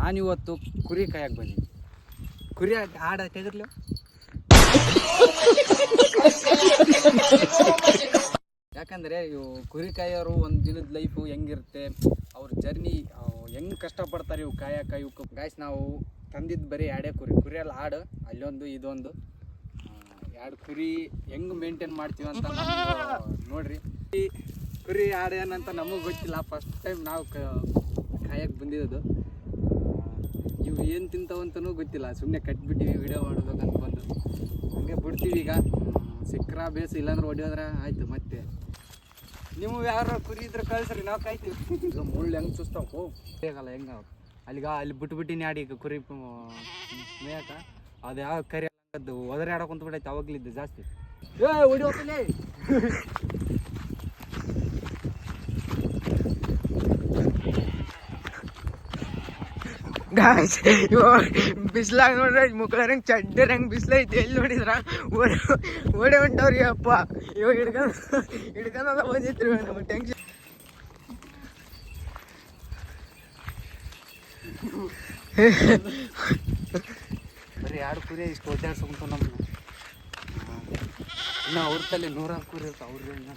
ನಾನಿವತ್ತು ಕುರಿ ಕಾಯಕ್ಕೆ ಬಂದೀನಿ. ಕುರಿ ಆಡ ತೆಗೆದ್ಲು ಯಾಕಂದರೆ ಇವು ಕುರಿ ಕಾಯೋರು ಒಂದು ದಿನದ ಲೈಫು ಹೆಂಗಿರುತ್ತೆ, ಅವ್ರ ಜರ್ನಿ ಹೆಂಗೆ ಕಷ್ಟಪಡ್ತಾರೆ ಇವು ಕಾಯಕ್ಕೆ. ಇವಕ್ಕೆ ಗಾಯ್ಸ್ ನಾವು ತಂದಿದ್ದು ಬರೀ ಎರಡೇ ಕುರಿಯಲ್ಲಿ ಆಡು ಅಲ್ಲೊಂದು ಇದೊಂದು ಎರಡು ಕುರಿ ಹೆಂಗೆ ಮೇಂಟೈನ್ ಮಾಡ್ತೀವಿ ಅಂತ ನೋಡ್ರಿ. ಕುರಿ ಆಡು ಏನಂತ ನಮಗೆ ಗೊತ್ತಿಲ್ಲ, ಫಸ್ಟ್ ಟೈಮ್ ನಾವು ಕಾಯಕ್ಕೆ ಬಂದಿರೋದು. ಇವು ಏನು ತಿಂತಾವಂತನೂ ಗೊತ್ತಿಲ್ಲ, ಸುಮ್ಮನೆ ಕಟ್ಬಿಟ್ಟಿವಿ ವಿಡಿಯೋ ಮಾಡ್ಬೇಕಂತ ಬಂದು ಹಂಗೆ ಬಿಡ್ತೀವಿ. ಈಗ ಸಿಕ್ಕರ ಬೇಸು, ಇಲ್ಲಾಂದ್ರೆ ಹೊಡಿಯೋದ್ರೆ ಆಯಿತು. ಮತ್ತೆ ನೀವು ಯಾರು ಕುರಿ ಇದ್ರೆ ಕಳಿಸ್ರಿ, ನಾವು ಕಾಯ್ತೀವಿ. ಈಗ ಮುಳ್ಳು ಹೆಂಗೆ ಚುಸ್ತಾವು ಹೇಗಲ್ಲ ಹೆಂಗೆ ಅಲ್ಲಿ ಬಿಟ್ಬಿಟ್ಟಿನಿ ಆಡಿ ಈಗ ಕುರಿ ಮೇಯಕ. ಅದು ಯಾವ ಕರಿ ಅದು ಒದರೆ ಆಡೋ ಕುಂತ್ಬಿಟ್ಟೈತೆ ಅವಾಗ್ಲಿದ್ದು ಜಾಸ್ತಿ. ಹೊಡಿಯೋತಲೇ ಬಿಸ್ಲಾಗ ನೋಡ್ರಿ ಮುಕ್ಕಳರಂಗೆ ಚಡ್ಡರಂಗೆ ಬಿಸ್ಲೈತಿ. ಎಲ್ಲಿ ನೋಡಿದ್ರ ಓಡೆ ಹೊಂಟವ್ರಿ ಅಪ್ಪ. ಇವಾಗ ಹಿಡ್ಕೊಂಡ ಬಂದಿತ್ರಿ ನಮ್ಮ ಟೆನ್ಷನ್. ಬರೀ ಎರಡು ಕುರಿ ಇಷ್ಟು ಒದ್ದಾಡ್ಸ್ಕೊಂತ ನಮ್ಗೆ. ಇನ್ನು ಅವ್ರ ತಲೆ 100 ಕುರಿ ಇರ್ತಾವೆ ಅವ್ರಿಗೆ.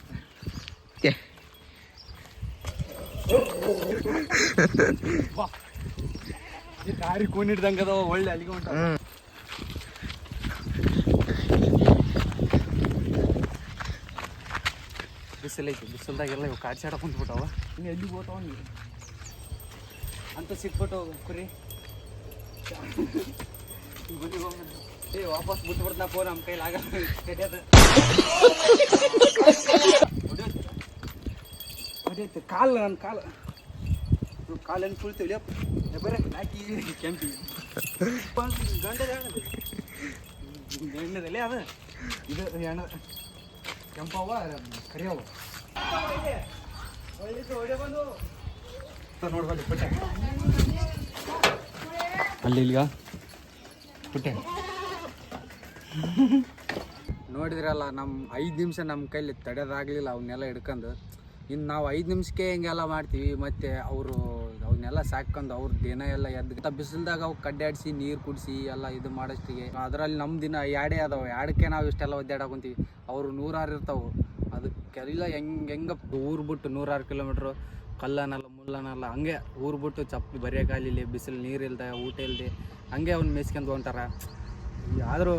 ದಾರಿ ಕೂನಿಡ್ದಂಗೆ ಅದಾವ, ಒಳ್ಳೆ ಅಲ್ಲಿಗೆ ಹೊಂಟ. ಬಿಸಿಲೈತಿ, ಬಿಸಿಲ್ದಾಗೆಲ್ಲ ಇವು ಕಾಡ್ಸಾಡ ಕುಂತ್ಬಿಟ್ಟವ. ಇನ್ನು ಎಲ್ಲಿಗೆ ಹೋಗ್ತಾವ ನೀವು ಅಂತ ಸಿಕ್ಬಿಟ್ಟು ಕುರಿ. ವಾಪಸ್ ಬಿಟ್ಬಿಡ್ತಾ ಫೋನ್ ನಮ್ಮ ಕೈಲಿ ಆಗಲ್ಲ. ಹೊಡೆಯುತ್ತೆ ಕಾಲು, ನನ್ನ ಕಾಲು ಹೆಂಗೆ ಕುಳಿತೀವಿ ಬರೀ ಹಾಕಿ ಕೆಂಪಿ ಗಂಡದಲ್ಲಿ ಅದು ಇದು ಹೆಣ ಕೆಂಪವ ಕರಿಯವ ನೋಡ್ಬಲ್ಲಿ ಪುಟ್ಟೆ ಅಲ್ಲಿ ಇಲ್ಗ ಪುಟ್ಟೆ ನೋಡಿದ್ರಲ್ಲ. ನಮ್ಮ 5 ನಿಮಿಷ ನಮ್ಮ ಕೈಲಿ ತಡೆಯೋದಾಗಲಿಲ್ಲ ಅವನ್ನೆಲ್ಲ ಹಿಡ್ಕೊಂಡು. ಇನ್ನು ನಾವು 5 ನಿಮಿಷಕ್ಕೆ ಹಿಂಗೆಲ್ಲ ಮಾಡ್ತೀವಿ. ಮತ್ತು ಅವರು ಅವನ್ನೆಲ್ಲ ಸಾಕೊಂಡು ಅವ್ರ ದಿನ ಎಲ್ಲ ಎದ್ದು ಬಿಸಿಲ್ದಾಗ ಅವು ಕಡ್ಡಾಡಿಸಿ ನೀರು ಕುಡಿಸಿ ಎಲ್ಲ ಇದು ಮಾಡೋಷ್ಟಿಗೆ ಅದರಲ್ಲಿ ನಮ್ಮ ದಿನ ಎರಡೇ ಅದಾವೆ. ಎರಡಕ್ಕೆ ನಾವು ಇಷ್ಟೆಲ್ಲ ಒದ್ದಾಡಕೊಂತೀವಿ. ಅವರು 106 ಇರ್ತಾವೆ. ಅದಕ್ಕೆಲ್ಲ ಹೆಂಗೆ ಊರು ಬಿಟ್ಟು 106 ಕಿಲೋಮೀಟ್ರು ಕಲ್ಲನಲ್ಲ ಮುಲ್ಲನಲ್ಲ ಹಂಗೆ ಊರು ಬಿಟ್ಟು ಚಪ್ಪಲಿ ಬರೆಯೋಕಾಲಿಲ್ಲ, ಬಿಸಿಲು ನೀರು ಇಲ್ದೆ ಊಟ ಇಲ್ಲದೆ ಹಂಗೆ ಅವ್ನು ಮೇಯ್ಸ್ಕೊಂಡು ಹೊಂಟಾರ. ಆದರೂ